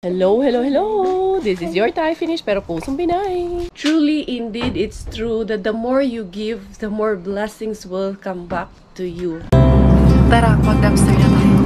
Hello, hello, hello! This is your Thai finish, pero pusong Pinay. Truly, indeed, it's true that the more you give, the more blessings will come back to you. Tara, mag-dumpster na tayo.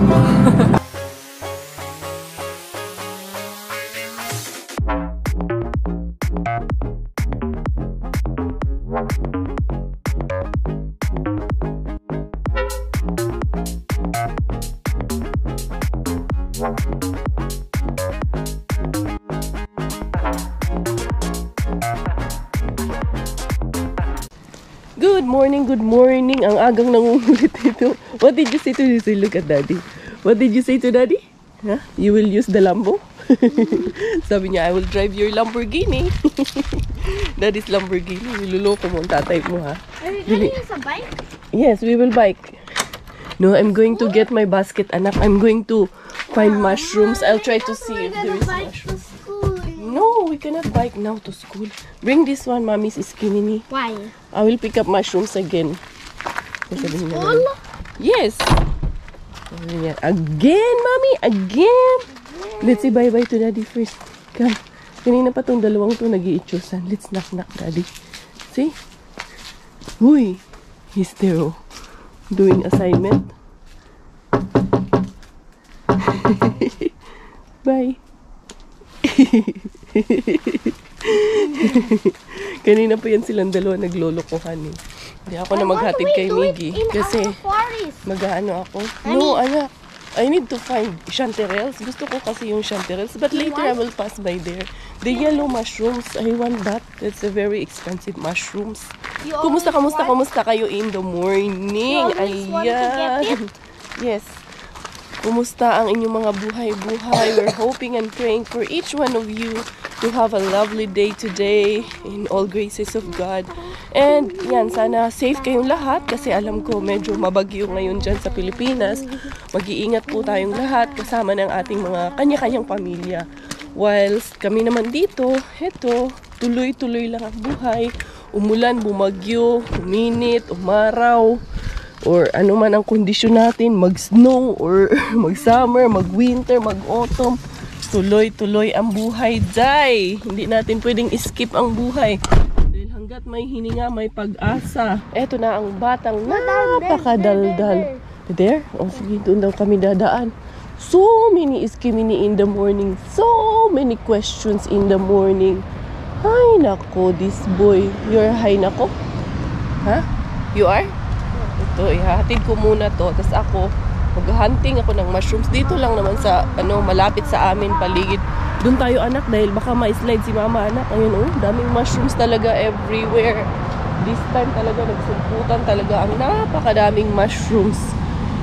Good morning, good morning. Ang agang nangungulit ito. What did you say to Daddy? Look at Daddy. What did you say to Daddy? Huh? You will use the Lambo? Sabi niya, I will drive your Lamborghini. Daddy's Lamborghini. Niluloko mo ang tatay mo, ha? Are we gonna use a bike? Yes, we will bike. No, I'm going to get my basket, anak. I'm going to find mushrooms. I'll try to see if there is mushrooms. No, we cannot bike now to school. Bring this one, Mommy's skinny. Why? I will pick up mushrooms again. School? Yes. Again, Mommy, again. Let's say bye-bye to Daddy first. Come. Kanina pa tong dalawang to nag-iitsusan. Let's knock-knock, Daddy. See? Uy. He's there, oh. Doing assignment. Bye. Kanina pa yan silang dalawa naglolokohan eh. Hindi ako na maghatid kay Miggy. Kasi mag-ano ako. No, anak. I need to find chanterelles. Gusto ko kasi yung chanterelles. But later I will pass by there. The yellow mushrooms. I want that. That's a very expensive mushrooms. Kumusta kayo in the morning? Ayan. Yes. Kumusta ang inyong mga buhay-buhay? We're hoping and praying for each one of you to have a lovely day today in all graces of God. And yan, sana safe kayong lahat kasi alam ko medyo mabagyo ngayon dyan sa Pilipinas. Mag-iingat po tayong lahat kasama ng ating mga kanya-kanyang pamilya. Whilst kami naman dito, eto, tuloy-tuloy lang ang buhay. Umulan, bumagyo, uminit, umaraw. Or ano man ang kondisyon natin, mag-snow or mag-summer, mag-winter, mag-autumn. Tuloy-tuloy ang buhay, Day. Hindi natin pwedeng skip ang buhay. Dahil hanggat may hininga, may pag-asa. Eto na ang batang napakadaldal. There? O sige, doon daw kami dadaan. So many iskimini in the morning. So many questions in the morning. Ay, nako, this boy. You're high, nako? Ha? You are? Ito, ihahatid ko muna to. Tapos ako, mag-hunting ako ng mushrooms. Dito lang naman sa, malapit sa amin, paligid. Doon tayo, anak, dahil baka ma-slide si mama, anak. Ayun, daming mushrooms talaga everywhere. This time talaga, nagsumputan talaga ang napakadaming mushrooms.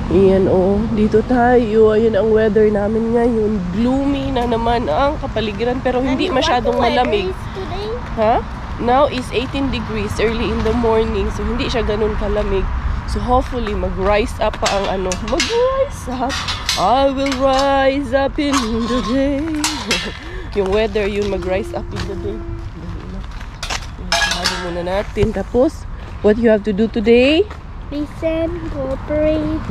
Ayan, dito tayo. Ayan ang weather namin ngayon. Gloomy na naman ang kapaligiran, pero hindi masyadong malamig. Ha? Now is 18 degrees early in the morning, so hindi siya ganun kalamig. So hopefully mag-rise up pa ang mag-rise up. I will rise up in the day. Yung weather yun, mag-rise up in the day. Sabi muna natin. Tapos, what you have to do today? Listen, cooperate.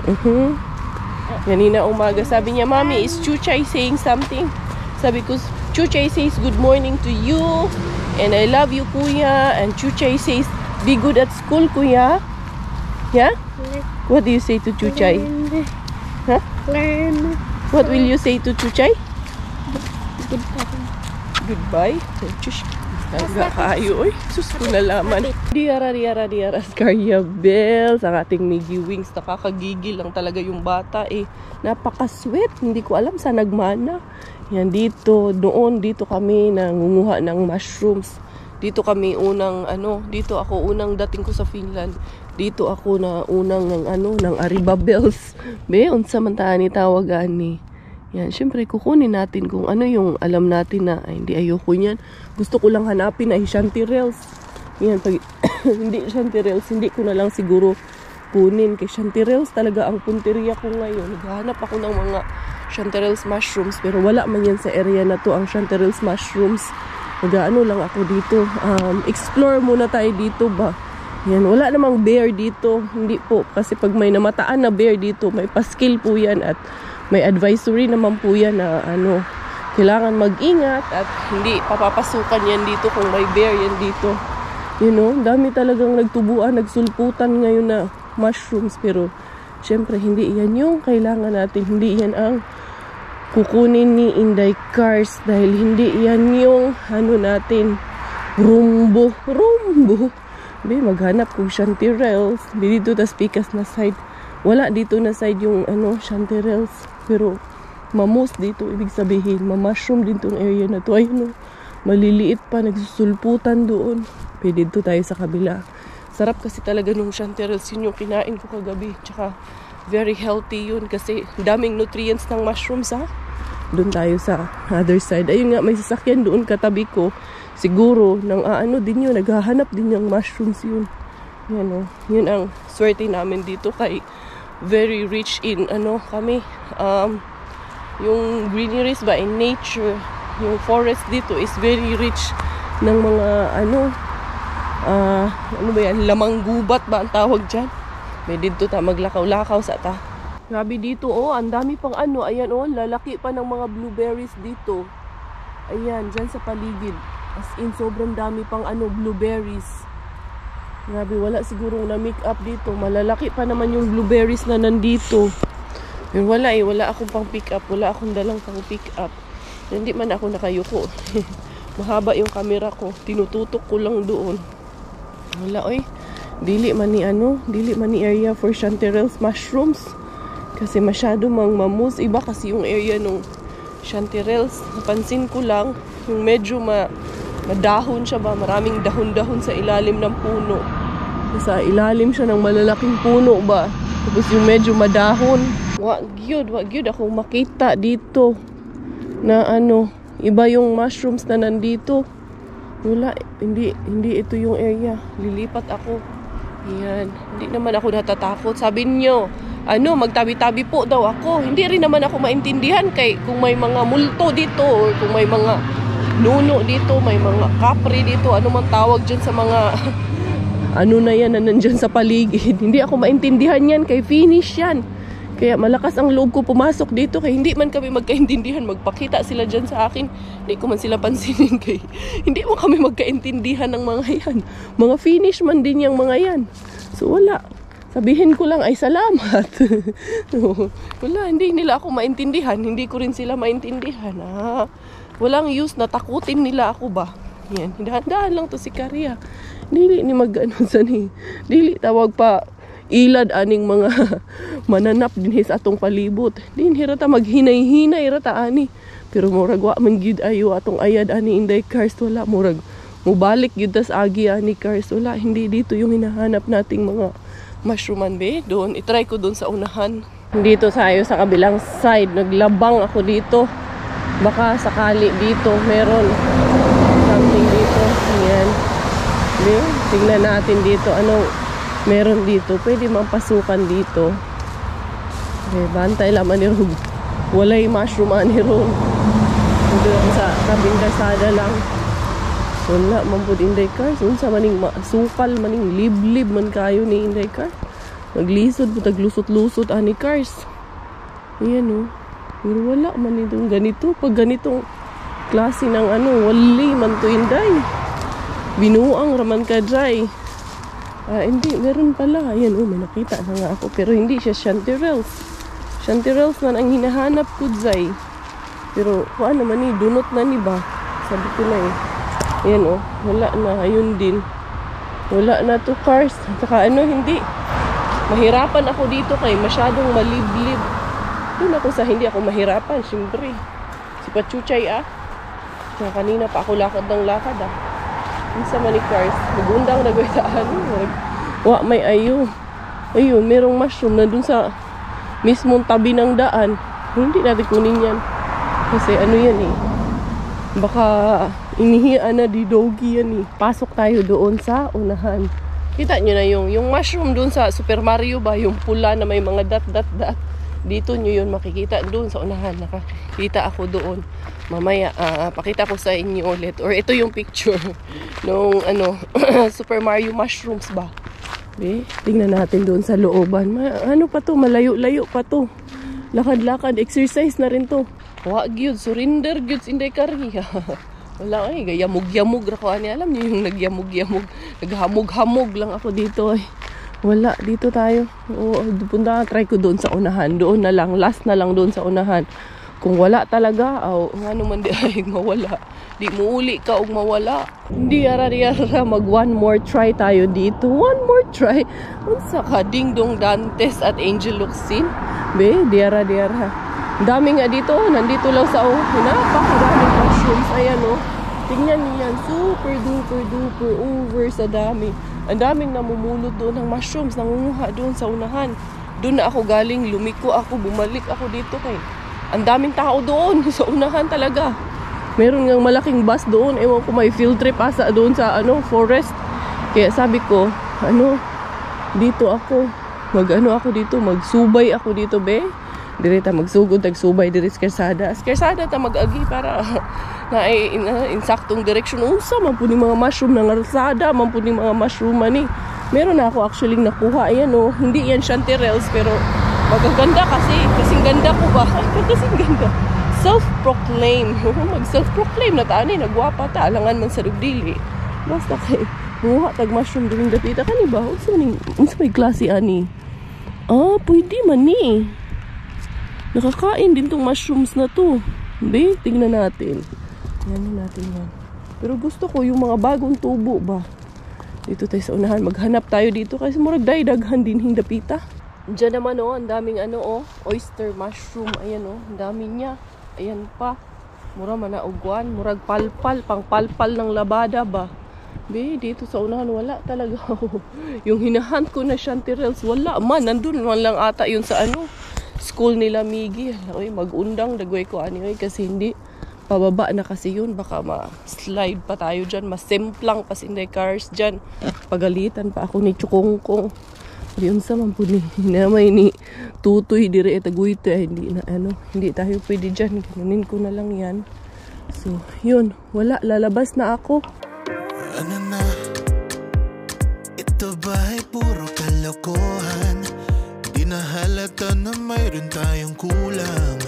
Kanina umaga, sabi niya, Mommy, is Chuchay saying something? Sabi ko, Chuchay says good morning to you. And I love you, Kuya. And Chuchay says, be good at school, Kuya. Yeah? What do you say to Chuchay? Huh? Learn. What will you say to Chuchay? Goodbye. Goodbye? Chush. Talaga kayo, oy. Sus ko nalaman. Diara, Scaria Bells. Ang ating Miggy Wings. Nakakagigil lang talaga yung bata eh. Napaka-sweet. Hindi ko alam saan nagmana. Yan dito. Noon, dito kami nangunguha ng mushrooms. Dito kami unang, dito ako unang dating ko sa Finland. Dito ako na unang ng Arriba Bells. Be, unsa man taan ni tawagan ni. Yan, syempre kukunin natin kung ano yung alam natin na ay, hindi ayoko niyan. Gusto ko lang hanapin ay chanterelles. Yan, pag hindi chanterelles, hindi ko na lang siguro kunin. Kay chanterelles talaga ang punteriya ko ngayon. Naghahanap ako ng mga chanterelles mushrooms, pero wala man yan sa area na to ang chanterelles mushrooms. Nag-ano lang ako dito. Explore muna tayo dito ba. Yan, wala namang bear dito. Hindi po. Kasi pag may namataan na bear dito, may paskil po yan at may advisory naman po yan na kailangan mag-ingat at hindi papapasukan yan dito kung may bear yan dito. You know, dami talagang nagtubuan, nagsulputan ngayon na mushrooms, pero syempre hindi yan yung kailangan natin, hindi yan ang kukunin ni Inday Cars dahil hindi yan yung ano natin, rumbo. Be, maghanap kong chanterelles dito, tas pikas na side, wala dito na side yung ano chanterelles, pero mamos dito, ibig sabihin ma-mushroom din tong area na to. Ayun, maliliit pa, nagsusulputan doon. Pwede dito tayo sa kabila. Sarap kasi talaga nung chanterelles, yun yung kinain ko kagabi, tsaka very healthy yun kasi daming nutrients ng mushrooms ha. Doon tayo sa other side. Ayun nga, may sasakyan doon katabi ko. Siguro, nang ano din yun, naghahanap din yung mushrooms yun. Yan o. Yun ang swerte namin dito kay very rich in ano kami. Yung greeneries ba, in nature. Yung forest dito is very rich ng mga ano ba yan, lamang gubat ba ang tawag dyan. May dito ta maglakaw-lakaw sa ta. Grabe dito oh, ang dami pang ano, ayan oh, lalaki pa ng mga blueberries dito. Ayan, dyan sa paligid. As in, sobrang dami pang ano, blueberries. Grabe, wala sigurong na-make up dito. Malalaki pa naman yung blueberries na nandito. Pero wala eh, wala akong pang pick up. Wala akong dalang pang pick up. Hindi man ako nakayuko. Mahaba yung camera ko. Tinututok ko lang doon. Wala oy. Dili man ni area for chanterelles mushrooms. Kasi masyado mang mamus. Iba kasi yung area nung chanterelles. Napansin ko lang, yung medyo madahon siya ba. Maraming dahon-dahon sa ilalim ng puno. Sa ilalim siya ng malalaking puno ba. Tapos yung medyo madahon. Wag yun akong makita dito. Na ano, iba yung mushrooms na nandito. Wala, hindi ito yung area. Lilipat ako. Yan, hindi naman ako natatakot. Sabi niyo, ano, magtabi-tabi po daw ako. Hindi rin naman ako maintindihan kay kung may mga multo dito or kung may mga nuno dito, may mga kapre dito, ano man tawag dyan sa mga ano na yan na nandyan sa paligid. Hindi ako maintindihan yan kay finish yan. Kaya malakas ang loob ko pumasok dito kaya hindi man kami magkaintindihan. Magpakita sila dyan sa akin. Hindi ko man sila pansinin kay hindi mo kami magkaintindihan ng mga yan. Mga finish man din yung mga yan. So wala. Sabihin ko lang ay salamat. Wala, hindi nila ako maintindihan. Hindi ko rin sila maintindihan. Walang use na takutin nila ako ba. Yan, dahan-dahan lang to si Karia. Dili ni mag-ano sa ni. Dili tawag pa ilad aning mga mananap din sa atong palibot. Din hirata maghinay-hinay rata ani. Pero murag wa man gid ayo atong ayad ani Inday Cars, wala murag mubalik gyud tas agi ani Cars, wala. Hindi dito yung hinahanap nating mga mushrooman be. Doon i-try ko doon sa unahan. Dito tayo sa kabilang side, naglabang ako dito. Baka sakali dito meron something dito. Ayan. Be, tingnan natin dito anong meron dito. Pwede mapasukan dito. Okay, bantay lang ni Rog. Walay mushroom ani ron. Doon sa tabing dasada lang. Wala man po Inday Cars. Unsa maning sukal maning liblib man kayo ni Inday Cars. Naglisod po taglusot-lusot ani Cars. Ayan oh. Pero wala man itong ganito. Pag ganitong klase ng ano, wali man to Inday. Binuang raman ka dry. Hindi, meron pala. Ayan, may nakita na nga ako. Pero hindi siya chanterelles. Chanterelles na ang hinahanap ko, Zay. Pero, naman ni, dunot na ni ba? Sabi ko na eh. Ayan, wala na. Ayun din. Wala na to Cars. Saka hindi. Mahirapan ako dito kay masyadong maliblib. Doon ako sa hindi ako mahirapan, siyempre. Si Pachuchay, Kaya kanina pa ako lakad ng lakad, sa mani Cars, nagundang nagwaitaan. Wa may ayo. Ayun, merong mushroom na dun sa mismong tabi ng daan. Hindi natin kunin yan. Kasi ano yan eh. Baka inihian na di doggy yan eh. Pasok tayo doon sa unahan. Kita nyo na yung mushroom dun sa Super Mario ba? Yung pula na may mga dot. Dito nyo yun makikita doon sa unahan. Nakakita ako doon. Mamaya, pakita ko sa inyo ulit. Or ito yung picture nung Super Mario mushrooms ba? Tingnan natin doon sa looban. Ano pa to? Malayo-layo pa to. Lakad-lakad. Exercise na rin to. Wa gyud surrender gyud sa Inday Karya. Wala ay gayamog-yamog ra ko ani, alam niyo yung nagyamog-yamog, naghamog-hamog lang ako dito ay. Wala, dito tayo. Oo, punta try ko doon sa unahan. Doon na lang, last na lang doon sa unahan. Kung wala talaga, nga naman di ay mawala. Di muuli ka og mawala. Hindi ara mag one more try tayo dito. One more try. Unsa ka Ding Dong Dantes at Angel Locsin? Be, di ara. Dami nga dito, nandito lang sa napakaraming mushrooms. Ayan tingnan niyan, super duper over sa dami. Ang daming namumulot doon ng mushrooms, nangunguha doon sa unahan. Doon na ako galing, lumiko ako, bumalik ako dito kay. Ang daming tao doon sa unahan talaga. Meron ngang malaking bus doon, ewan ko may field trip asa doon sa forest. Kaya sabi ko, dito ako, magsubay ako dito, be. Direta magsugod, tagsubay diri sa Kersada. Sa Kersada ta mag-agi para na insaktong direksyon. Unsa man po ni mga mushroom ng Kersada, man po ni mga mushroom ani. Meron na ako actually nakuha. Ayan hindi yan chanterelles pero magaganda kasing ganda ko ba? Kasing ganda. Self-proclaim. Mag-self-proclaim na tani, nagwapa ta, alangan man sa rugdili. Basta kay muha tag mushroom during dapita kani ba? Unsa may klase ani? Pwede man ni. Nakakain din tong mushrooms na to. Be, tingnan natin. Yan natin yan. Pero gusto ko yung mga bagong tubo ba. Dito tayo sa unahan. Maghanap tayo dito kasi murag daghan din hindapita. Diyan naman ang daming oyster mushroom. Ayan ang dami niya. Ayan pa. Mura manaugwan. Murag palpal. Pang palpal ng labada ba. Be, dito sa unahan wala talaga. Yung hinahunt ko na chanterelles wala man. Nandun man lang ata yun sa school nila Miggy. Mag-undang dagway ko kasi hindi pababa na kasi yun. Baka ma-slide pa tayo dyan. Masemplang pa si Inday Cars dyan. Pagalitan pa ako ni Chukongkong. Yun sa man po namay ni Tutoy dire etaguyte. Hindi na hindi tayo pwede dyan. Ganunin ko na lang yan. So yun, wala, lalabas na ako. Ano na, ito ba'y puro kalokohan? Di na halata na mayroon tayong kulang.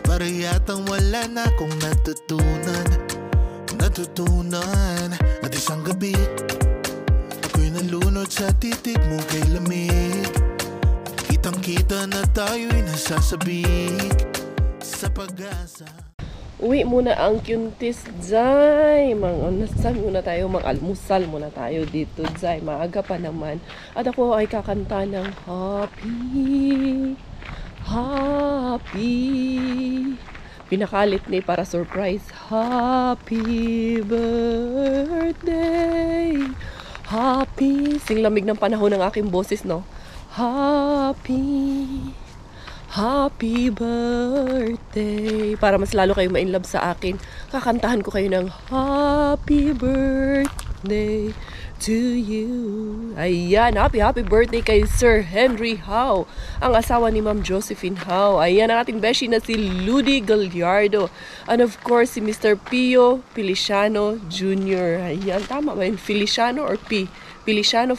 Para yatang wala na akong natutunan. At isang gabi ako'y nalunod sa titig mo kay lamig. Kitang kita na tayo'y nasasabik sa pag-asa. Uwi muna ang Kyuntis, Zay. Sabi muna tayo, mag-almusal muna tayo dito, Zay. Maaga pa naman. At ako ay kakanta ng Happy. Pinakalit ni para surprise. Happy birthday. Happy. Singlamig ng panahon ng aking boses, no? Happy birthday. Para mas lalo kayo ma-inlove sa akin, kakantahan ko kayo ng Happy birthday to you. Ayan, happy birthday kay Sir Henry Howe, ang asawa ni Ma'am Josephine Howe. Ayan ang ating beshi na si Ludi Gallardo. And of course, si Mr. Pio Feliciano Jr. Ayan, tama ba yun? Feliciano or P? Feliciano,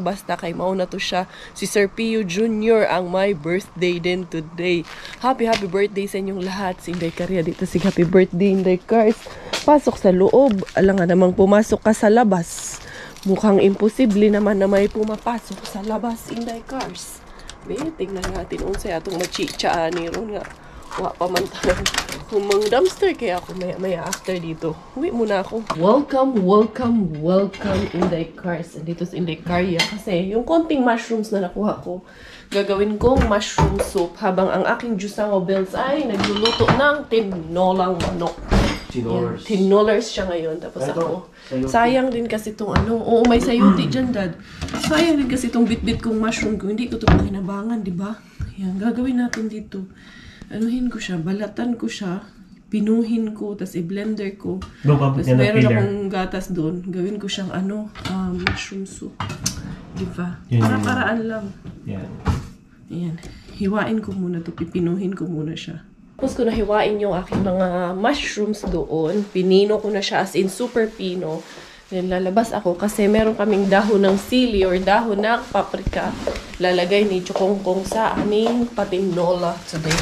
basta kay mauna to siya. Si Sir Pio Jr. ang my birthday din today. Happy birthday sa inyong lahat. Si Inday Karya dito, si happy birthday Inday Cars. Pasok sa loob. Alam nga namang pumasok ka sa labas. Mukhang imposible naman na may pumapasok sa labas Inday Cars. Tingnan natin unsay atong machicha ni ron nga. Wa pa man tayo humang dumpster kaya ako maya after dito. Uwi muna ako. Welcome Inday Cars. Dito sa Inday Karya kasi yung konting mushrooms na nakuha ko, gagawin kong mushroom soup habang ang aking Jusango Bells ay nagluluto ng tinolang manok. Tinolers siya ngayon. Tapos ako, sayang din kasi itong oo, may sayuti dyan, Dad. Sayang din kasi itong bit-bit kong mushroom ko. Hindi ko ito pakinabangan, di ba? Yan, gagawin natin dito. Anuhin ko siya, balatan ko siya, pinuhin ko, tapos i-blender ko. Tapos meron akong gatas doon. Gawin ko siyang mushroom soup. Diba? Para-paraan lang. Ayan. Hiwain ko muna ito, pipinuhin ko muna siya. Tapos ko nahiwain yung aking mga mushrooms doon. Pinino ko na siya as in super pino. Then lalabas ako kasi meron kaming dahon ng sili or dahon ng paprika. Lalagay ni Chukongkong sa aming patinola today.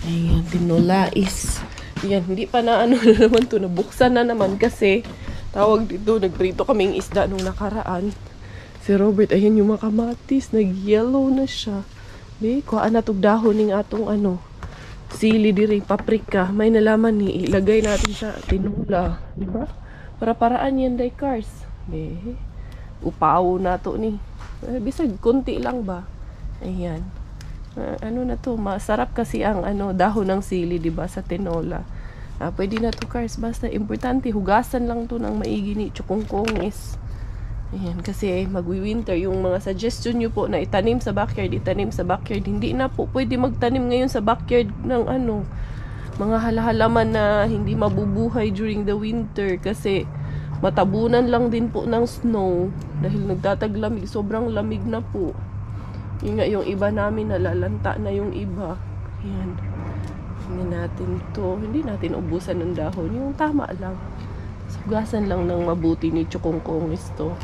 Ayan, tinulais. Yan, hindi pa na ano na naman to. Nabuksan na naman kasi tawag dito, nagprito kaming isda nung nakaraan. Si Robert, ayan yung mga kamatis. Nag-yellow na siya. Di, kuhaan na itong dahon ng atong ano. Sili diri, paprika. May nalaman ni, ilagay natin sa tinula. Diba? Para-paraan yan, day cars. Di, upaw na to ni. Bisag, konti lang ba? Ayan. Ano na to, masarap kasi ang ano, dahon ng sili, diba, sa tinola. Pwede na to, cars. Basta, importante, hugasan lang to ng maigi ni chukongkongis. Ayan, kasi magwi-winter. Yung mga suggestion nyo po na itanim sa backyard, hindi na po pwede magtanim ngayon sa backyard ng ano, mga halahalaman na hindi mabubuhay during the winter kasi matabunan lang din po ng snow dahil nagtataglamig, sobrang lamig na po. Yung nga yung iba namin nalalanta na yung iba. Ayan. Hindi natin to, hindi natin ubusan ng dahon. Yung tama lang. Sugasan lang ng mabuti ni chukongkongis to.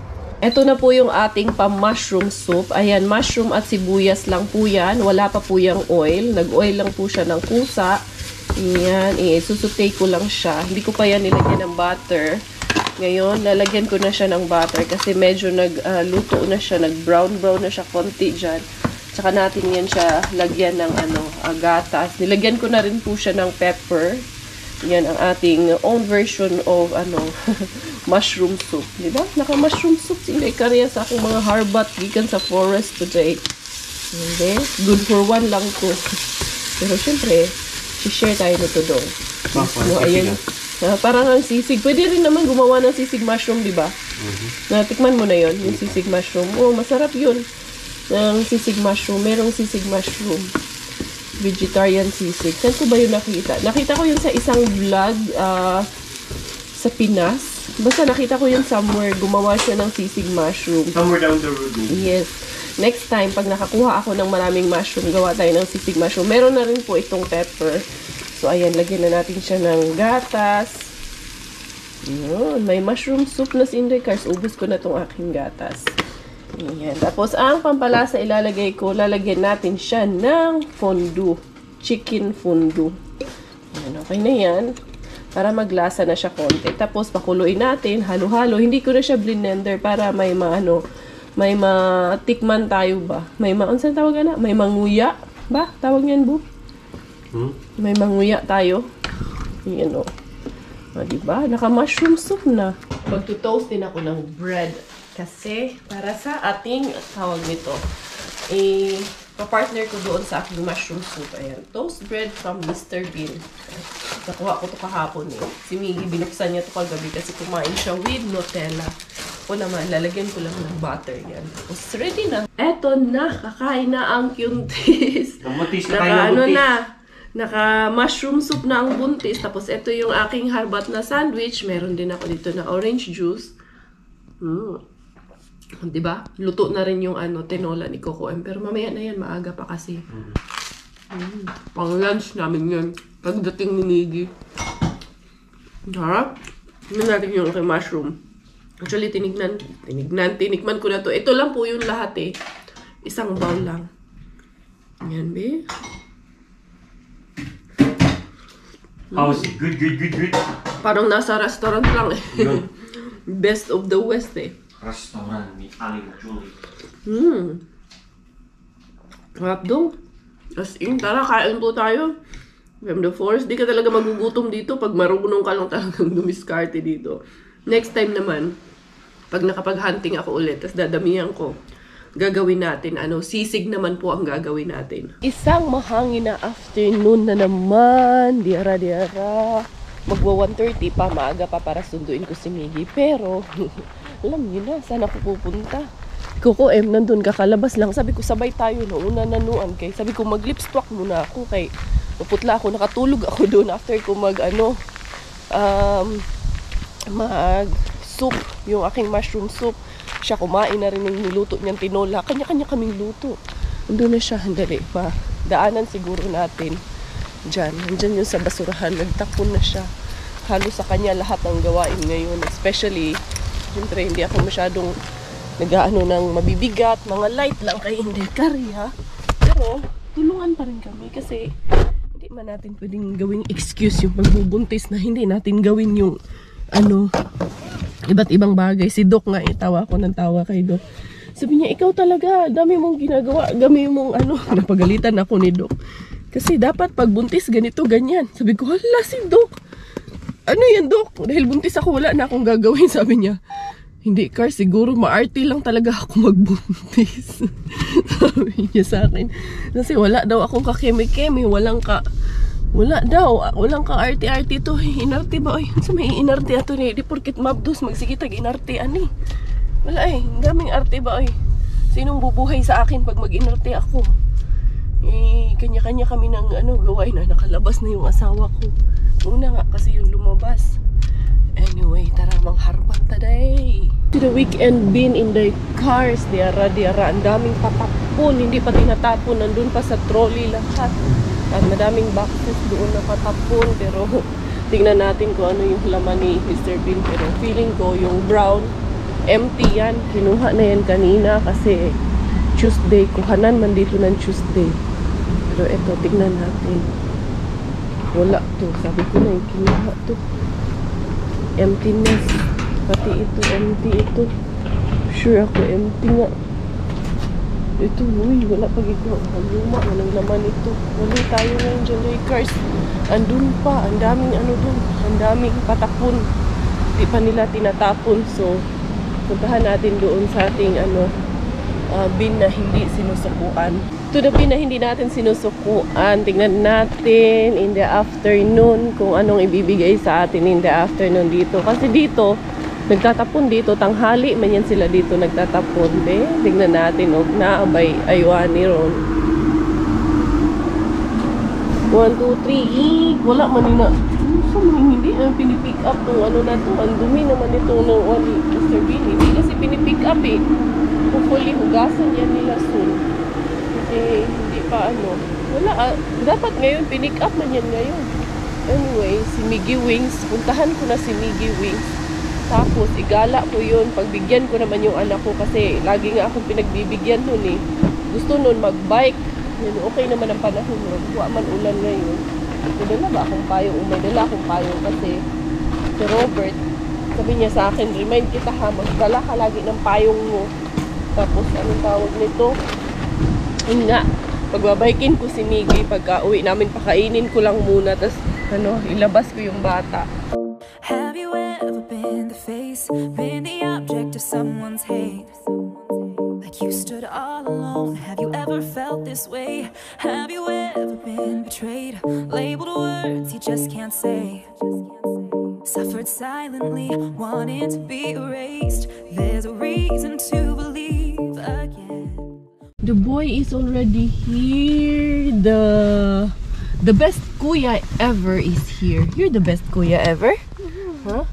Ito na po yung ating pa-mushroom soup. Ayan, mushroom at sibuyas lang po yan. Wala pa po yung oil. Nag-oil lang po siya ng kusa. Ayan, susutay ko lang siya. Hindi ko pa yan nilagyan ng butter. Ngayon, lalagyan ko na siya ng butter kasi medyo nagluto na siya, nag-brown-brown na siya konti dyan. Tsaka natin yan siya lagyan ng gatas. Nilagyan ko na rin po siya ng pepper. Yan ang ating own version of mushroom soup. Diba? Naka-mushroom soup. Hindi karya sa akong mga harbat gikan sa forest today. Hindi. Good for one lang to. Pero syempre, share tayo nito doon. So, ayan. Parang ang sisig. Pwede rin naman gumawa ng sisig mushroom, di ba? Natikman mo na yon yung sisig mushroom. Oh, masarap yun. Ang sisig mushroom. Merong sisig mushroom. Vegetarian sisig. Saan ko ba yun nakita? Nakita ko yun sa isang vlog sa Pinas. Basta nakita ko yun somewhere. Gumawa siya ng sisig mushroom. Somewhere down the road. Yes. Next time, pag nakakuha ako ng maraming mushroom, gawa tayo ng sisig mushroom. Meron na rin po itong pepper. So, ayan, lagyan na natin siya ng gatas. Yun, may mushroom soup na sindikars. Ubus ko na itong aking gatas. Ayan. Tapos, ang pampalasa ilalagay ko, lalagyan natin siya ng fondue. Chicken fondue. Ayan, okay na yan. Para maglasa na siya konti. Tapos, pakuluin natin, halo-halo. Hindi ko na siya blender para may may matikman tayo ba? Saan tawag na? May manguya ba? Tawag yan, Bu? May manguya tayo. Yan o. Diba? Naka-mushroom soup na. Magto-toast din ako ng bread. Kasi, para sa ating, tawag nito, pa-partner ko doon sa aking mushroom soup. Ayan. Toast bread from Mr. Bean. Nakuha ko ito kahapon eh. Si Miggy, binuksan niya ito kagabi kasi kumain siya with Nutella. O naman, lalagyan ko lang ng butter yan. Tapos, ready na. Eto na, kakain na ang Kyuntis. Namutis na tayo, Naka-mushroom soup na ang buntis. Tapos, ito yung aking harbat na sandwich. Meron din ako dito na orange juice. Diba? Luto na rin yung tinola ni Coco M. Pero mamaya na yan, maaga pa kasi. Pang lunch namin yan. Pagdating ni Miggy. Harap. Tignan natin yung aking mushroom. Actually, tinikman ko na to. Ito lang po yung lahat eh. Isang bowl lang. Yan, be. How's it? Good. Parang nasa restaurant lang eh. Best of the West eh. Restaurant ni Aling Julie. Harap daw. As in, tara, kain po tayo. From the forest. Di ka talaga magugutom dito pag marunong ka lang talagang dumiskarte dito. Next time naman, pag nakapag-hunting ako ulit, tas dadamihan ko, gagawin natin, sisig naman po ang gagawin natin. Isang mahangin na afternoon na naman. Diara. Magwa 1:30 pa, maaga pa para sunduin ko si Miggy. Pero, alam niyo na, saan ako pupunta? Coco M, nandun kakalabas lang. Sabi ko, sabay tayo na una nanuan kay. Sabi ko, mag-lipstock muna ako kay maputla ako. Nakatulog ako doon after ko mag-soup, yung aking mushroom soup. Siya kumain na rin yung niluto niyang tinola. Kanya-kanya kaming luto. Nandun na siya. Handali pa. Daanan siguro natin. Nandyan yung sa basurahan. Nagtapon na siya. Halos sa kanya lahat ng gawain ngayon. Especially, siyempre hindi ako masyadong ng mabibigat. Mga light lang kay hindi karya. Pero, tulungan pa rin kami kasi hindi man natin pwedeng gawing excuse yung pagbubuntis na hindi natin gawin yung iba't ibang bagay. Si Doc nga, tawa ko ng tawa kay Doc. Sabi niya, ikaw talaga, dami mong ginagawa, dami mong napagalitan ako ni Doc. Kasi dapat pagbuntis ganito, ganyan. Sabi ko, hala si Doc. Ano yan, Doc? Dahil buntis ako, wala na akong gagawin, sabi niya. Hindi, Car, siguro maarte lang talaga ako magbuntis. Sabi niya sa akin. Kasi wala daw akong kakeme-keme, walang ka arte-arte to. Inarte ba? Ay, sa may inarte ato ni. Di porket mabdos, magsigitag inarte, ani. Wala ang daming arte ba? Ay, sinong bubuhay sa akin pag mag-inarte ako? Kanya-kanya kami ng gawain na nakalabas na yung asawa ko. Una nga kasi yung lumabas. Anyway, tara mangharpan today. To the weekend bin in the cars, diara. Ang daming patapon, hindi pa tinatapon. Nandun pa sa trolley lahat. At madaming boxes doon na patapon. Pero tingnan natin kung ano yung laman ni Mr. Bean. Pero feeling ko yung brown, empty yan. Kinuha na yan kanina kasi Tuesday. Kuhanan man dito ng Tuesday. Pero eto, tignan natin. Wala to. Sabi ko na yung kinuha to. Emptiness. Pati ito, empty ito. Sure ako, empty nga. Ito, uy, wala pag ikaw. Luma, walang laman ito. Wala tayo ngayon dyan, cars. Andun pa, ang daming dun. Ang daming patapon. Di pa nila tinatapon. So, puntahan natin doon sa ating bin na hindi sinusukuan. To the bin na hindi natin sinusukuan, tingnan natin in the afternoon kung anong ibibigay sa atin in the afternoon dito. Kasi dito, nagtatapon dito, tanghali man yan sila dito nagtatapon. Tingnan natin, naabay aywani ron. 1, 2, 3, wala man na. So, hindi pinipick up itong na to. Ang dumi naman ito ng Mr. Bean. Hindi kasi pinipick up Hopefully, hugasan yan nila soon. Kasi hindi pa wala. Dapat ngayon, pinick up man yan ngayon. Anyway, si Miggy Wings. Puntahan ko na si Miggy Wings. Tapos, igala ko yun. Pagbigyan ko naman yung anak ko kasi lagi nga akong pinagbibigyan nun Gusto nun mag-bike. Okay naman ang panahon nun. Huwag man ulan ngayon. Dala ba akong payong? May dala akong payong kasi si Robert, sabi niya sa akin, remind kita ha, magdala ka lagi ng payong mo. Tapos, anong tawag nito? Yun nga, pagbabaikin ko si Miggy, pagka uwi namin, pakainin ko lang muna, tapos ilabas ko yung bata. Have you ever been the face, been the object of someone's hate? Like you stood all alone. Have you ever felt this way? Have you ever been betrayed? Labeled words you just can't say. Suffered silently, wanting to be erased. There's a reason to believe again. The boy is already here. The best kuya ever is here. You're the best kuya ever? Huh?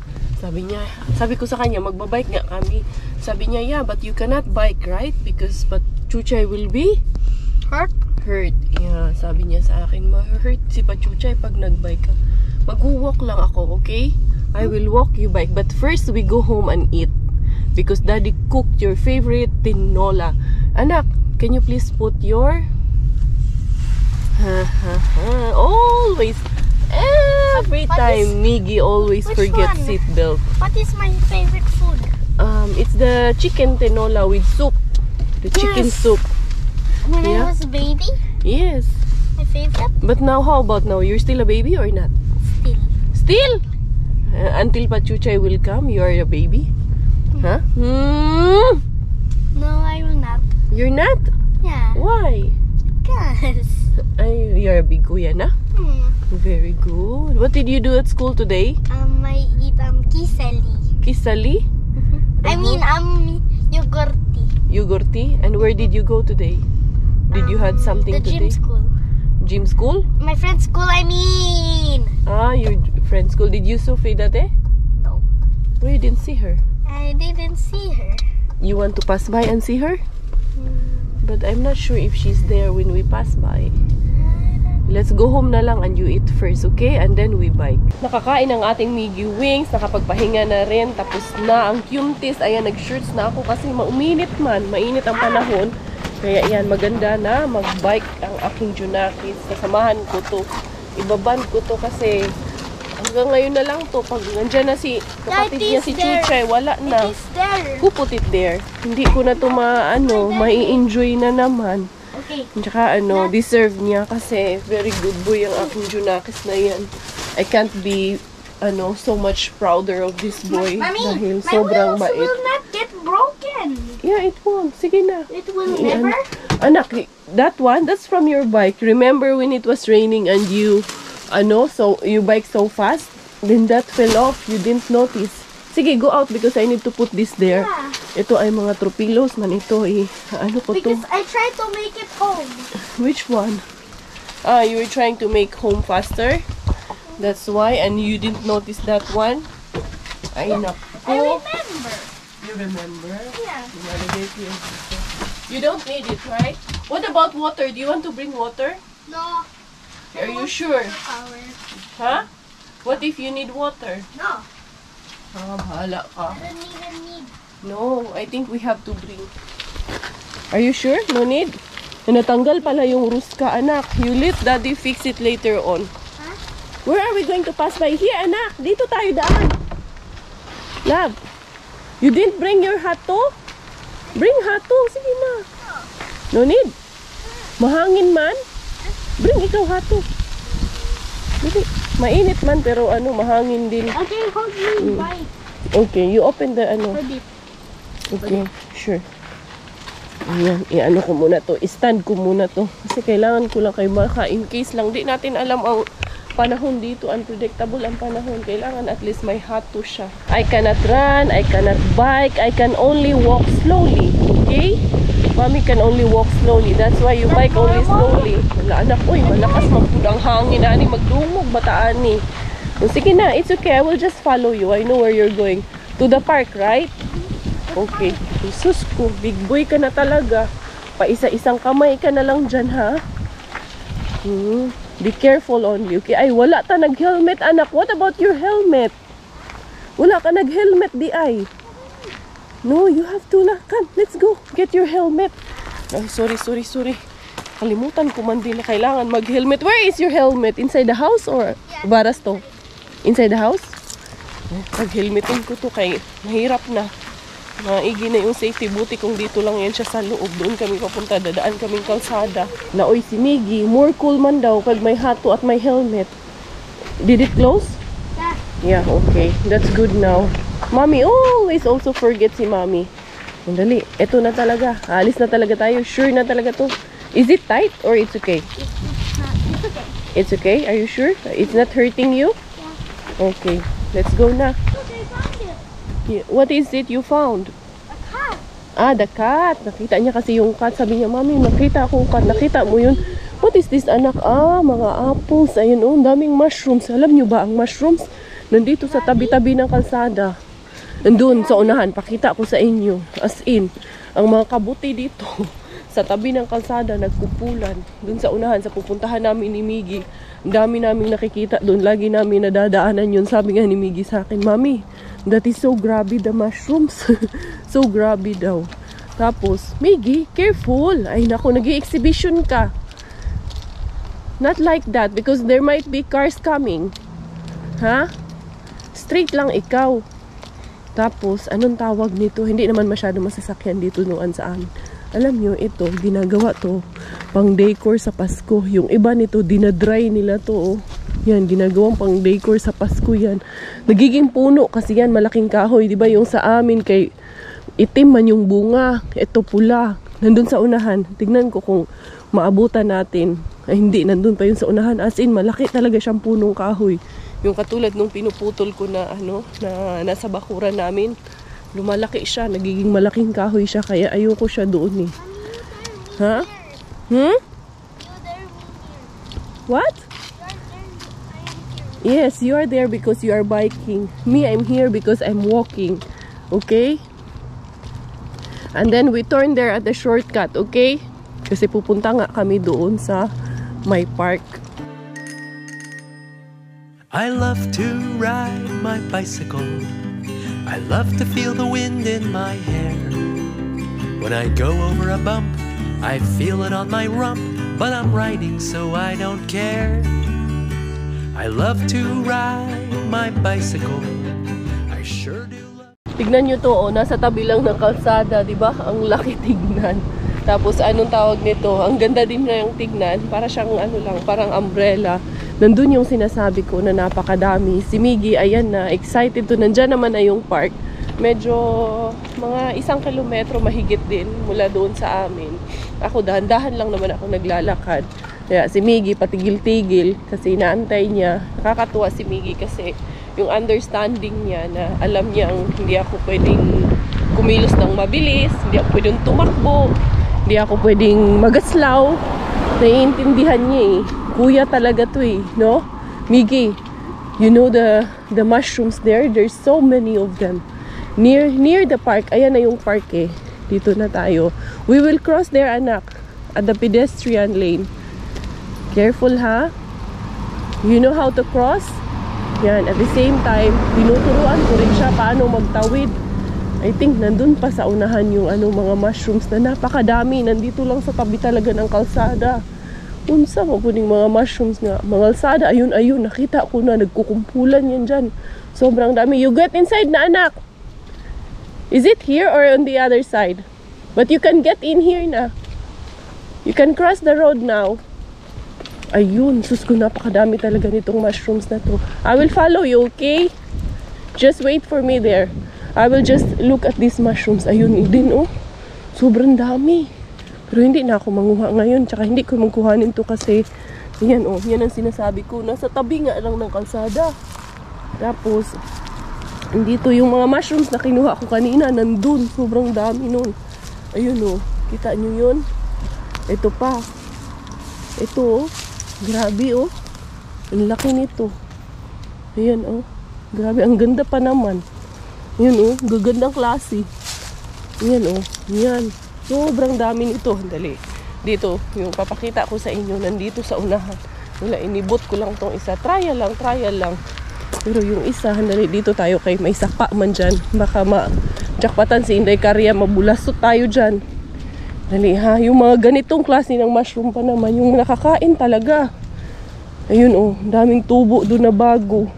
Sabi ko sa kanya, magbabike nga kami. Sabi niya, yeah, but you cannot bike, right? But Chuchay will be hurt. Yeah, sabi niya sa akin, ma-hurt si Pachuchay pag nag-bike ka. Mag-walk lang ako, okay? I will walk you bike. But first, we go home and eat. Because Daddy cooked your favorite tinola. Anak, can you please put your... Always, every time, Miggy always forgets seatbelt. What is my favorite food? It's the chicken tinola with soup. The chicken soup. When I was a baby? Yes. My favorite? But now, how about now? You're still a baby or not? Still? Until Pachuchay will come, you are a baby? Huh? No, I will not. You're not? Yeah. Why? Because. You're a big kuya na? Very good. What did you do at school today? I eat kisali. Kisali? I mean, yogurti. Yogurti? And where did you go today? Did you had something the today? Gym school. Gym school? My friend's school, I mean. Your friend's school. Did you saw Frida there? No. We didn't see her. I didn't see her. You want to pass by and see her? But I'm not sure if she's there when we pass by. Let's go home na lang and you eat first, okay? And then we bike. Nakakain ang ating Miggy Wings. Nakapagpahinga na rin. Tapos na ang cuties. Ayan, nag-shirts na ako kasi mauminit man. Mainit ang panahon. Kaya yan, maganda na mag-bike ang aking Junakis. Kasamahan ko to. Ibaban ko to kasi hanggang ngayon na lang to. Pag nandyan na si kapatid niya si Chuchay, wala na. It is there. Who put it there? Hindi ko na to mai-enjoy na naman. Okay. Tsaka deserve niya kasi very good boy ang aking Junakis na yan. I can't be so much prouder of this boy Mommy, dahil my sobrang wheels bait. will not get broken. Yeah, it won't. Sige na. It will never. Anak, that's from your bike. Remember when it was raining and you so you bike so fast? Then that fell off. You didn't notice. Sige, go out because I need to put this there. Yeah. Ito ay mga tropilos man ito eh. Ano ko to? Because I tried to make it home. Which one? You were trying to make home faster? That's why, and you didn't notice that one? Ay, naku. I remember. You remember? Yeah. You don't need it, right? What about water? Do you want to bring water? No. Are you sure? Power. Huh? What if you need water? No. Bahala ka. I don't even need. No, I think we have to bring. Are you sure? No need? Natanggal pala yung ruska, anak. You let daddy fix it later on. Huh? Where are we going to pass by? Here, anak. Dito tayo daan. Love, you didn't bring your hato? Bring hato. Sige na. No need. Mahangin man. Bring ikaw hato. Dili. Mainit man pero mahangin din. Okay, hold me bike. Okay, you open the Hold it. Okay, sure. Ayan, i-ano ko muna to. I-stand ko muna to. Kasi kailangan ko lang kay Baka. In case lang, di natin alam ang panahon dito. Unpredictable ang panahon. Kailangan at least may hato siya. I cannot run. I cannot bike. I can only walk slowly. Okay? Mommy can only walk slowly. That's why you bike only slowly. Wala anak, uy, malakas magpudang hangin. Ani, magdumog, bataan ni. Sige na, it's okay. I will just follow you. I know where you're going. To the park, right? Okay. Jesus ko, big boy ka na talaga. Paisa-isang kamay ka na lang dyan, ha? Be careful only, okay? Ay, wala ta nag-helmet, anak. What about your helmet? Wala ka nag-helmet, di ay. No, you have to na. Come, let's go. Get your helmet. Ay, sorry. Kalimutan ko man din na kailangan mag-helmet. Where is your helmet? Inside the house or baras to? Inside the house? Pag-helmetin ko to kay mahirap na. Maigi na yung safety. Buti kung dito lang yan siya sa loob. Doon kami papunta. Dadaan kaming kalsada. Naoy si Miggy. More cool man daw pag may hato at may helmet. Did it close? Yeah, okay. That's good now. Mommy always also forget si Mommy. Dali. Ito na talaga. Alis na talaga tayo. Sure na talaga to. Is it tight or it's okay? It's okay. It's okay? Are you sure? It's not hurting you? Yeah. Okay. Let's go na. Look, I found it. Yeah. What is it you found? A cat. Ah, the cat. Nakita niya kasi yung cat. Sabi niya, Mami, nakita ko cat. Nakita mo yun. What is this, anak? Ah, mga apples. Ayun, oh, daming mushrooms. Alam niyo ba ang mushrooms? Nandito sa tabi-tabi ng kalsada. Nandun sa unahan. Pakita ko sa inyo. As in, ang mga kabuti dito sa tabi ng kalsada, nagkupulan. Dun sa unahan, sa pupuntahan namin ni Miggy. Ang dami namin nakikita doon. Lagi namin nadadaanan yun. Sabi nga ni Miggy sa akin, Mami, that is so grabby, the mushrooms. So grabby daw. Tapos, Miggy, careful. Ay naku, nag-i-exhibition ka. Not like that because there might be cars coming. Ha? Straight lang ikaw. Tapos, anong tawag nito? Hindi naman masyado masasakyan dito noon sa amin. Alam nyo, ito, ginagawa to pang decor sa Pasko. Yung iba nito, dinadry nila to. Oh. Yan, ginagawang pang decor sa Pasko yan. Nagiging puno kasi yan, malaking kahoy. Diba yung sa amin kay itim man yung bunga. Ito pula. Nandun sa unahan. Tignan ko kung maabutan natin. Ay hindi, nandun pa yung sa unahan. As in, malaki talaga siyang punong kahoy. Yung katulad nung pinuputol ko na na nasa bakuran namin. Lumalaki siya, nagiging malaking kahoy siya kaya ayoko siya doon eh. Ha? What? Yes, you are there because you are biking. Me, I'm here because I'm walking. Okay? And then we turn there at the shortcut, okay? Kasi pupunta nga kami doon sa my park. I love to ride my bicycle. I love to feel the wind in my hair. When I go over a bump, I feel it on my rump, but I'm riding so I don't care. I love to ride my bicycle. I sure do love. Tignan nyo to, oh, nasa tabi lang ng kalsada, di ba? Ang laki tignan. Tapos anong tawag nito? Ang ganda din na yung tignan. Para siyang ano lang, parang umbrella. Nandun yung sinasabi ko na napakadami. Si Miggy, ayan na, excited to. Nandyan naman na yung park. Medyo mga 1 kilometro mahigit din mula doon sa amin. Ako dahan-dahan lang naman ako naglalakad. Kaya si Miggy patigil-tigil kasi inaantay niya. Nakakatuwa si Miggy kasi yung understanding niya na alam niyang hindi ako pwedeng kumilos ng mabilis, hindi ako pwedeng tumakbo, hindi ako pwedeng magaslaw. Naiintindihan niya eh. Kuya talaga to eh, no? Miggy, you know the mushrooms there? There's so many of them. Near the park. Ayan na yung park eh. Dito na tayo. We will cross there, anak. At the pedestrian lane. Careful, ha? You know how to cross? Yan. At the same time, tinuturuan ko rin siya paano magtawid. I think nandun pa sa unahan yung mga mushrooms na napakadami. Nandito lang sa tabi talaga ng kalsada. Unsa mo po mga mushrooms nga. Mga kalsada, ayun. Nakita ko na, nagkukumpulan yan dyan. Sobrang dami. You get inside na, anak. Is it here or on the other side? But you can get in here na. You can cross the road now. Ayun, sus ko, napakadami talaga nitong mushrooms na to. I will follow you, okay? Just wait for me there. I will just look at these mushrooms. Ayun din, oh. Sobrang dami. Pero hindi na ako manguha ngayon. Tsaka hindi ko magkuhanin to kasi yan, oh. Yan ang sinasabi ko. Nasa tabi nga lang ng kalsada. Tapos dito yung mga mushrooms na kinuha ko kanina, nandun. Sobrang dami nun. Ayun, oh. Kita nyo yun? Ito pa. Ito, oh. Grabe, oh. Ang laki nito. Ayan, oh. Grabe, ang ganda pa naman. Ayan, oh. Gagandang klase. Ayan, oh. Ayan. Sobrang dami nito. Dali. Dito, yung papakita ko sa inyo, nandito sa unahan. Wala, inibot ko lang tong isa. Trial lang. Pero yung isa, dali, dito tayo kay may sapa man dyan. Baka ma-jackpatan si Inday Karya, mabulasot tayo dyan. Dali ha, yung mga ganitong klase ng mushroom pa naman, yung nakakain talaga. Ayun oh, daming tubo doon na bago.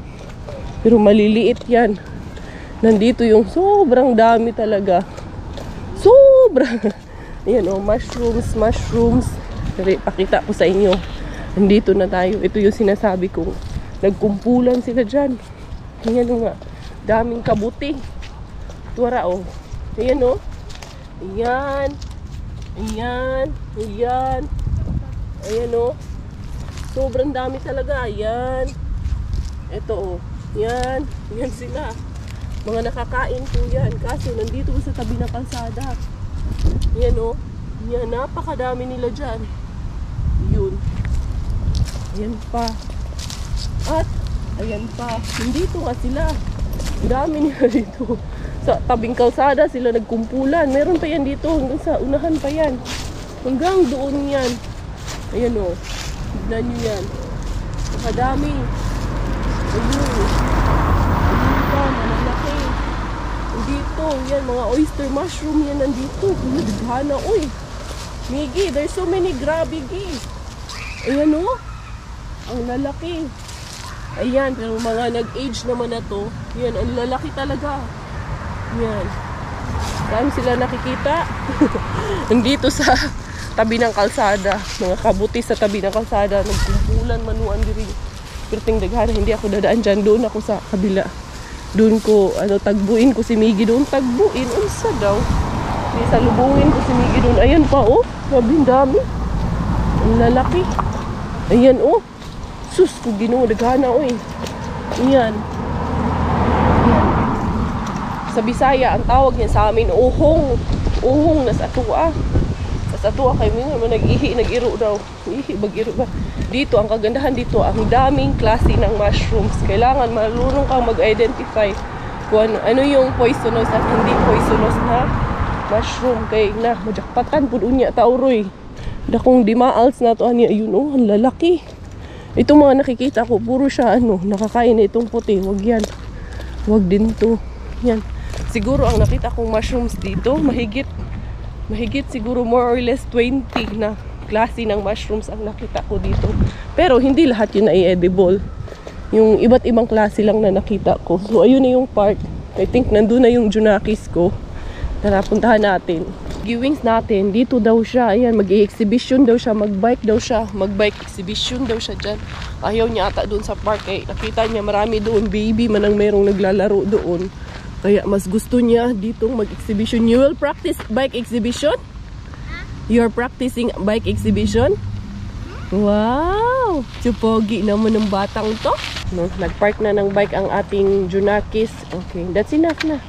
Pero maliliit yan. Nandito yung sobrang dami talaga. Sobrang. Ayan oh, mushrooms. Dali, pakita ko sa inyo. Nandito na tayo. Ito yung sinasabi ko. Nagkumpulan sila dyan. Ayan o nga. Daming kabuti. Tuwara o. Ayan o. Ayan. Ayan o. Sobrang dami talaga. Ayan. Ito o. Yan. Yan sila. Mga nakakain po yan. Kaso nandito sa tabi ng kalsada. Ayan o. Yan. Napakadami nila dyan. Yun. Ayan pa. At, ayan pa, nandito nga sila. Dami nila dito. Sa tabing kalsada sila nagkumpulan. Meron pa yan dito, hanggang sa unahan pa yan. Hanggang doon yan. Ayan o, tignan nyo yan. Nakadami. Ayun. Ayun pa, malaki. Nandito, yan, mga oyster mushroom yan nandito. Nagdhana, uy. Miggy, there's so many grabigi. Ayan o, ang lalaki. Ayan, pero mga nag-age naman na to. Yan, ang lalaki talaga. Yan. Dami sila nakikita. Nandito sa tabi ng kalsada. Mga kabuti sa tabi ng kalsada. Nagkumpulan, manuan diri. Pero tingdaghana, hindi ako dadaan dyan. Doon ako sa kabila. Doon ko, tagbuin ko si Miggy doon. Tagbuin, unsa daw. Hindi, salubungin ko si Miggy doon. Ayan pa, oh. Sabing dami. Ang lalaki. Ayan, oh. Sus, kung Ginoo, daghana, oy. Ayan. Sa Bisaya, ang tawag niya sa amin, uhong. Uhong na sa atua. Sa atua, kayo mga nag-ihi, nag-iro daw. Ihi, mag-iro ba? Dito, ang kagandahan dito, ang daming klase ng mushrooms. Kailangan marunong kang mag-identify kung ano yung poisonous at hindi poisonous na mushroom. Kaya na, majakpatan po doon niya, tauroy. Dakong dimaals na to, ano, ayun, oh, ang lalaki. Itong mga nakikita ko, puro siya, nakakain na itong puti. Wag yan. Wag din to. Yan. Siguro, ang nakita kong mushrooms dito, mahigit siguro more or less 20 na klase ng mushrooms ang nakita ko dito. Pero, hindi lahat yun ay edible. Yung iba't ibang klase lang na nakita ko. So, ayun na yung park. I think nandun na yung Junakis ko. Tara, puntahan natin. Giwings natin, dito daw siya. Ayan, mag-i-exhibition daw siya. Mag-bike daw siya. Mag-bike exhibition daw siya dyan. Ayaw niya ata doon sa park. Eh, nakita niya marami doon. Baby man ang merong naglalaro doon. Kaya mas gusto niya dito mag-exhibition. You will practice bike exhibition? You're practicing bike exhibition? Wow! Chupogi naman ng batang to. No, nag-park na ng bike ang ating Junakis. Okay, that's enough na.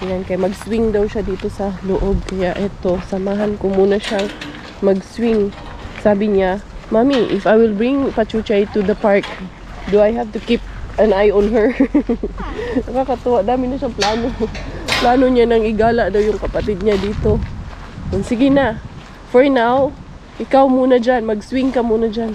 Ayan, kaya mag-swing daw siya dito sa loob. Kaya eto, samahan ko muna siyang mag-swing. Sabi niya, Mommy, if I will bring Pachuchay to the park, do I have to keep an eye on her? Nakakatuwa, dami na siyang plano. Plano niya nang igala daw yung kapatid niya dito. Sige na. For now, ikaw muna dyan. Mag-swing ka muna dyan.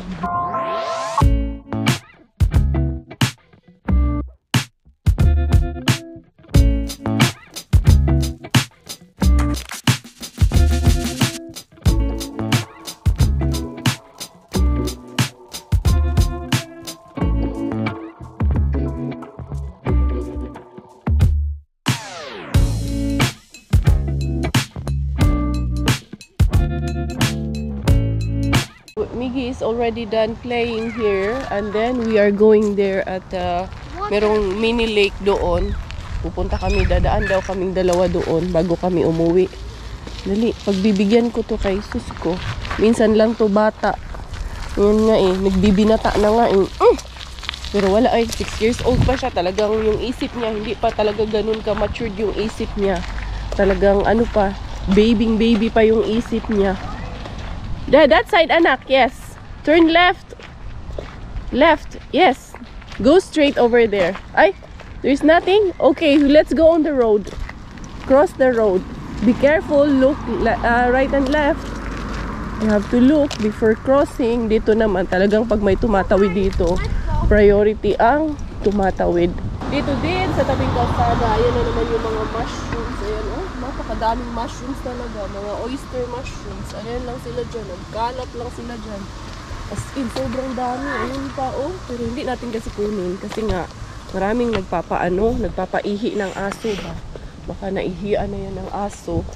Miggy is already done playing here, and then we are going there at merong mini lake doon. Pupunta kami, dadaan daw kaming dalawa doon bago kami umuwi. Dali, pagbibigyan ko to kay sus ko. Minsan lang to bata. Yan nga eh, nagbibinata na nga eh. Pero wala ay, 6 years old pa siya. Talagang yung isip niya, hindi pa talaga ganun ka matured yung isip niya. Talagang ano pa, baby pa yung isip niya. That side, anak. Yes. Turn left. Left. Yes. Go straight over there. Ay, there's nothing? Okay, let's go on the road. Cross the road. Be careful. Look right and left. You have to look before crossing. Dito naman, talagang pag may tumatawid dito, priority ang tumatawid. Dito din, sa tabing kalsada, ayan na naman yung mga mushrooms. Ayan, oh, napakadaming mushrooms talaga. Mga oyster mushrooms. Ayan lang sila dyan. Nagkalap lang sila dyan. As in, sobrang dami. Ayun pa, oh. Pero hindi natin kasi kunin. Kasi nga, maraming nagpapaihi ng aso ba. Baka naihian na yan ng aso.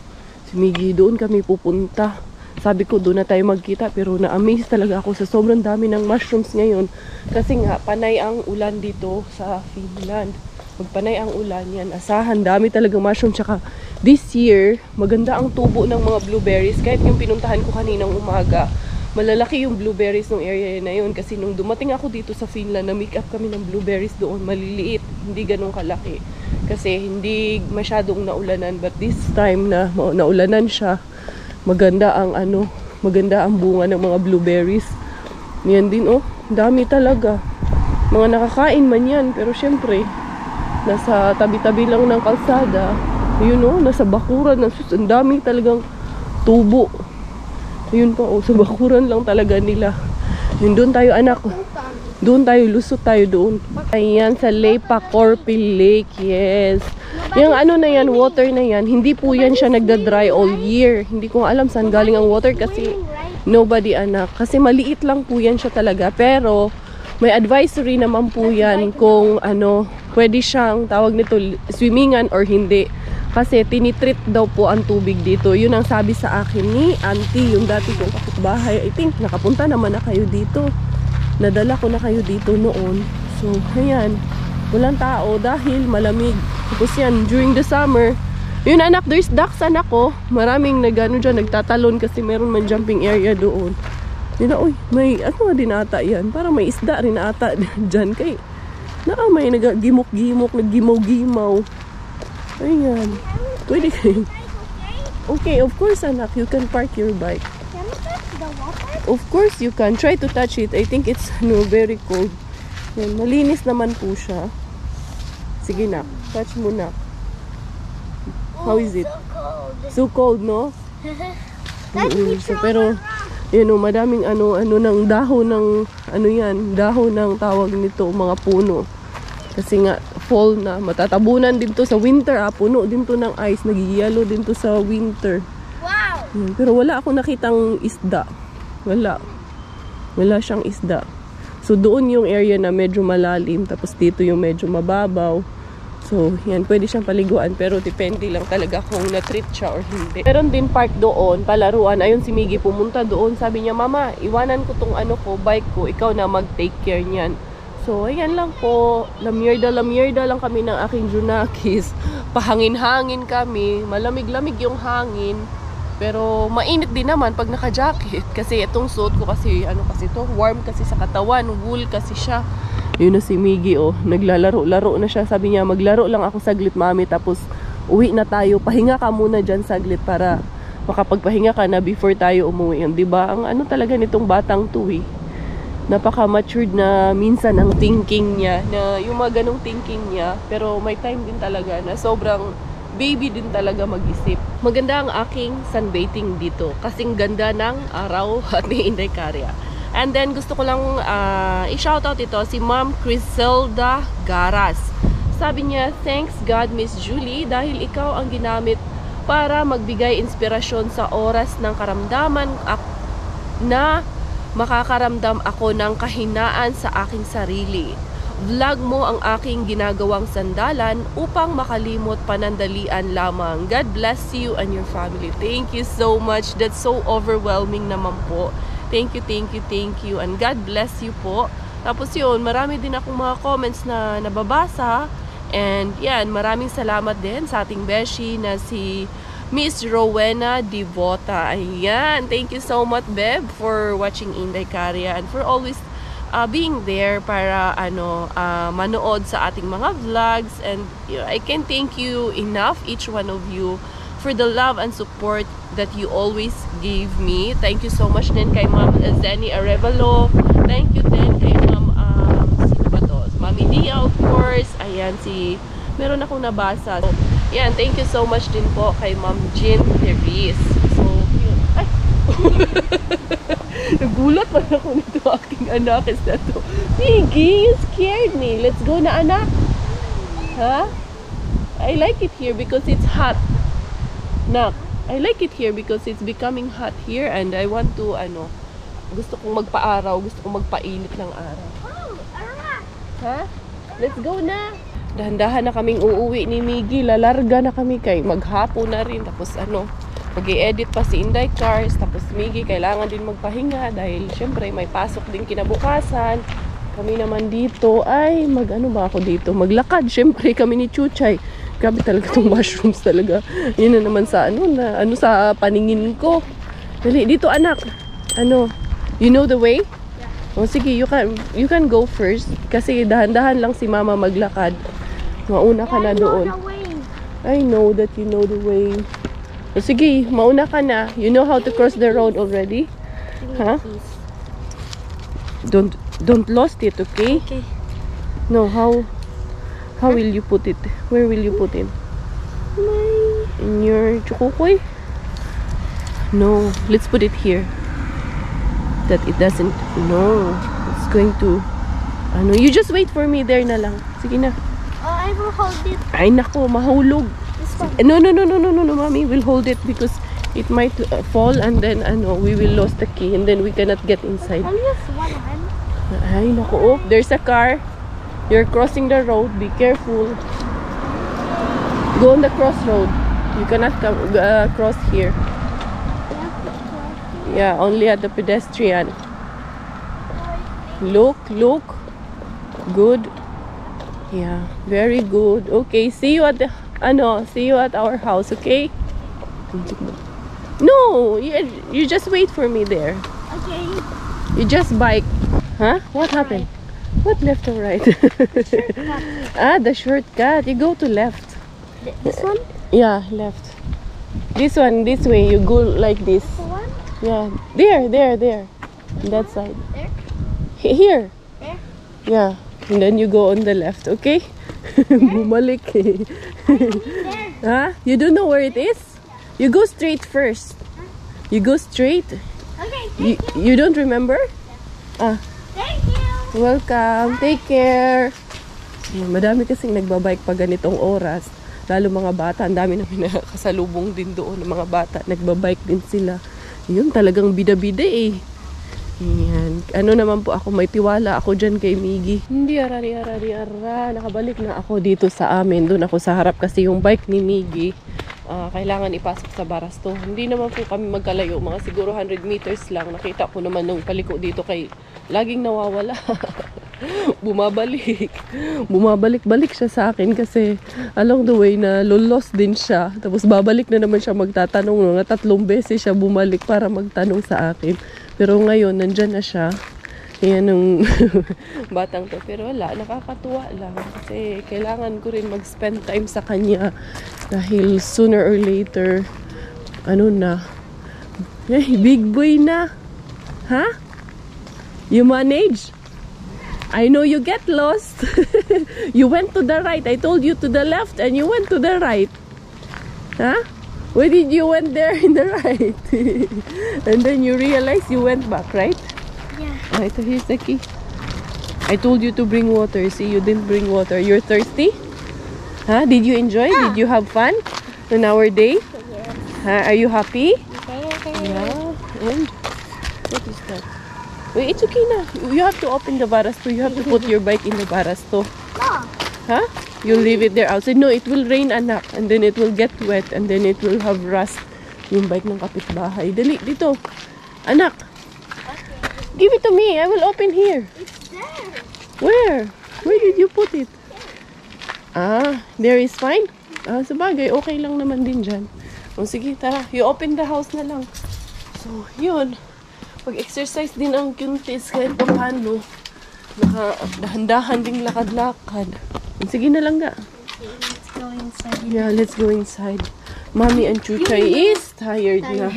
Si Miggy, doon kami pupunta. Sabi ko, doon na tayo magkita. Pero na-amaze talaga ako sa sobrang dami ng mushrooms ngayon. Kasi nga, panay ang ulan dito sa Finland. Magpanay ang ulan yan. Asahan, dami talagang mushroom. Tsaka, this year, maganda ang tubo ng mga blueberries. Kahit yung pinuntahan ko kaninang umaga, malalaki yung blueberries ng area na yun. Kasi nung dumating ako dito sa Finland, na-make up kami ng blueberries doon. Maliliit, hindi ganun kalaki. Kasi hindi masyadong naulanan. But this time na naulanan siya, maganda ang bunga ng mga blueberries. Yan din, oh. Dami talaga. Mga nakakain man yan. Pero syempre, nasa tabi-tabi lang ng kalsada. Yun, oh. Nasa bakuran. Ang dami talagang tubo. Yun pa, oh. Sa bakuran lang talaga nila. Yun, doon tayo, anak. Doon tayo, lusot tayo doon. Ayan, sa Leipäkorpi Lake. Yes. Yung ano na yan, water na yan, hindi po yan siya nagda-dry all year. Hindi ko alam saan galing ang water kasi nobody, anak. Kasi maliit lang po yan siya talaga. Pero may advisory naman po yan kung ano, pwede siyang tawag nito swimmingan or hindi. Kasi tinitreat daw po ang tubig dito. Yun ang sabi sa akin ni auntie, yung dati kong kapitbahay. I think nakapunta naman na kayo dito. Nadala ko na kayo dito noon. So, ayan. Walang tao dahil malamig. Tapos yan, during the summer, yun anak, there's ducks anak ko. Maraming nagtatalon kasi meron man jumping area doon. Yun na, uy, may ano din ata yan. Parang may isda rin ata dyan kay. May nagagimok-gimok, naggimaw-gimaw. Ayan. Pwede kayo. Okay, of course anak, you can park your bike. Can we touch the water? Of course you can. Try to touch it. I think it's very cold. Yan, malinis naman po siya. Sige na, touch mo na. How is it? So cold, no? So, pero, yun o, madaming ng dahon ng, dahon ng tawag nito, mga puno. Kasi nga, fall na, matatabunan din to sa winter, puno din to ng ice, nag-yellow din to sa winter. Wow! Pero wala akong nakitang isda. Wala siyang isda. So, So doon yung area na medyo malalim, tapos dito yung medyo mababaw. So yan, pwede siyang paliguan, pero depende lang talaga kung na-treat siya or hindi. Meron din park doon, palaruan. Ayun si Miggy pumunta doon, sabi niya, Mama, iwanan ko tong bike ko, ikaw na mag-take care niyan. So ayan lang po, lamierda lang kami ng aking Junakis. Pahangin-hangin kami, malamig-lamig yung hangin. Pero mainit din naman pag naka-jacket. Kasi itong suit ko kasi, kasi to, warm kasi sa katawan, wool kasi siya. Yun na si Miggy, naglalaro-laro na siya. Sabi niya, maglaro lang ako saglit, Mami, tapos uwi na tayo. Pahinga ka muna dyan saglit para makapagpahinga ka na before tayo umuwi. Diba? Ang talaga nitong batang to, napaka-matured na minsan ang thinking niya, na yung mga ganong thinking niya, pero may time din talaga na sobrang baby din talaga mag-isip. Maganda ang aking sunbathing dito. Kasing ganda ng araw at ni Inday Karya. And then gusto ko lang i-shoutout ito si Ma'am Criselda Garas. Sabi niya, thanks God Miss Julie dahil ikaw ang ginamit para magbigay inspirasyon sa oras ng karamdaman na makakaramdam ako ng kahinaan sa aking sarili. Vlog mo ang aking ginagawang sandalan upang makalimot panandalian lamang. God bless you and your family. Thank you so much. That's so overwhelming naman po. Thank you. And God bless you po. Tapos yun, marami din akong mga comments na nababasa. And yan, maraming salamat din sa ating beshi na si Miss Rowena Divota. Ayan, thank you so much, Beb, for watching Inday Karya and for always being there para manood sa ating mga vlogs. And I can thank you enough, each one of you, for the love and support that you always gave me. Thank you so much din kay Ma'am Zenny Arevalo. Thank you din kay Ma'am sino ba to? Mami Dia, of course. Ayan, meron akong nabasa. So, yan, thank you so much din po kay Ma'am Jean Therese. So, yun. Ay! Nagulat pa ako nito aking anak is na to. Miggy, you scared me. Let's go na, anak. Ha? I like it here because it's hot. Nak, I like it here because it's becoming hot here and I want to, gusto kong magpa-araw, gusto kong magpainit ng araw. Ha? Let's go na. Dahan-dahan na kaming uuwi ni Miggy. Lalarga na kami kay maghapon na rin. Tapos mag-i-edit pa si Inday Cars. Tapos Miggy, kailangan din magpahinga dahil syempre may pasok din kinabukasan. Kami naman dito ay ba ako dito? Maglakad. Syempre kami ni Chuchay. Grabe talaga itong mushrooms talaga. Yun na naman sa sa paningin ko. Dali, dito anak. You know the way? O sige, you can go first. Kasi dahan-dahan lang si Mama maglakad. Mauna ka na doon. I know that you know the way. O sige, mauna ka na. You know how to cross the road already? Huh? Don't lost it, okay? Okay. No, how will you put it? Where will you put it? In your chukukoy? No, let's put it here. That it doesn't, no, it's going to, you just wait for me there na lang. Sige na. I will hold it. Ay nako, mahulog. This one. No, Mommy will hold it because it might fall and then we will lose the key and then we cannot get inside. I'll use one hand. Ay nako, there's a car. You're crossing the road. Be careful. Go on the crossroad. You cannot cross here. Yeah, only at the pedestrian. Look. Good. Yeah, very good. Okay, see you at the see you at our house, okay? No, you just wait for me there. Okay. You just bike. Huh? What happened? What, left or right? The shortcut. You go to left. This one? Yeah, left. This one, this way. You go like this. The one? Yeah, there. That side. There? Here. There? Yeah, and then you go on the left, okay? Bumalik eh. There. Huh? You don't know where it is? You go straight first. You go straight. Okay. You don't remember? Thank you. Welcome. Take care. Madami kasing nagbabike pag ganitong oras. Lalo mga bata. Ang dami namin nakasalubong din doon ng mga bata. Nagbabike din sila. Yun, talagang bida-bida eh. Yan. Ano naman po ako, may tiwala ako dyan kay Miggy. Hindi, arari. Nakabalik na ako dito sa amin. Doon ako sa harap kasi yung bike ni Miggy, kailangan ipasok sa Barasto. Hindi naman po kami magkalayo. Mga siguro 100 meters lang. Nakita ko naman nung paliko dito kay laging nawawala. Bumabalik siya sa akin kasi along the way na lost din siya. Tapos babalik na naman siya magtatanong. Mga 3 beses siya bumalik para magtanong sa akin. Pero ngayon, nandyan na siya. Yan yung batang to. Pero wala, nakakatuwa lang. Kasi kailangan ko rin mag-spend time sa kanya. Dahil sooner or later, big boy na. Ha? You manage? I know you get lost. You went to the right. I told you to the left and you went to the right. Huh? Why did you went there in the right? And then you realize you went back, right? Yeah. Alright, so here's the key. I told you to bring water. See, you didn't bring water. You're thirsty? Huh? Did you enjoy? Did you have fun on our day? Yes. Huh? Are you happy? Okay. Yeah. And what is that? Wait, it's okay na. You have to open the Barasto. You have to put your bike in the Barasto. No. Huh? You'll leave it there outside. No, it will rain, anak. And then it will get wet. And then it will have rust. Yung bike ng kapitbahay. Dali, dito. Anak. Okay. Give it to me. I will open here. It's there. Where? Where did you put it? There is fine? Sabagay, okay lang naman din dyan. O sige, tara. You open the house na lang. So, yun. Pag-exercise din ang Kuntis kahit pa paano. Dahan-dahan ding lakad-lakad. Sige na lang ga. Let's go inside. Yeah, let's go inside. Mommy and Chuchay is tired na.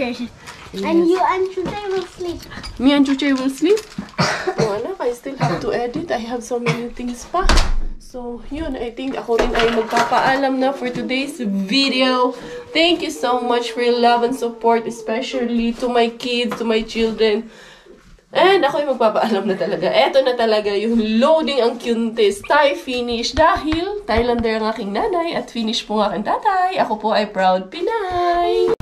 And you and Chuchay will sleep. Me and Chuchay will sleep? No, anak, I still have to edit. I have so many things pa. So, yun, I think ako rin ay magpapaalam na for today's video. Thank you so much for your love and support, especially to my kids, to my children. And ako ay magpapaalam na talaga. Eto na talaga yung loading ang Kuntis. Tayo finish dahil Thailander ang aking nanay at finish po ang aking tatay. Ako po ay proud Pinay.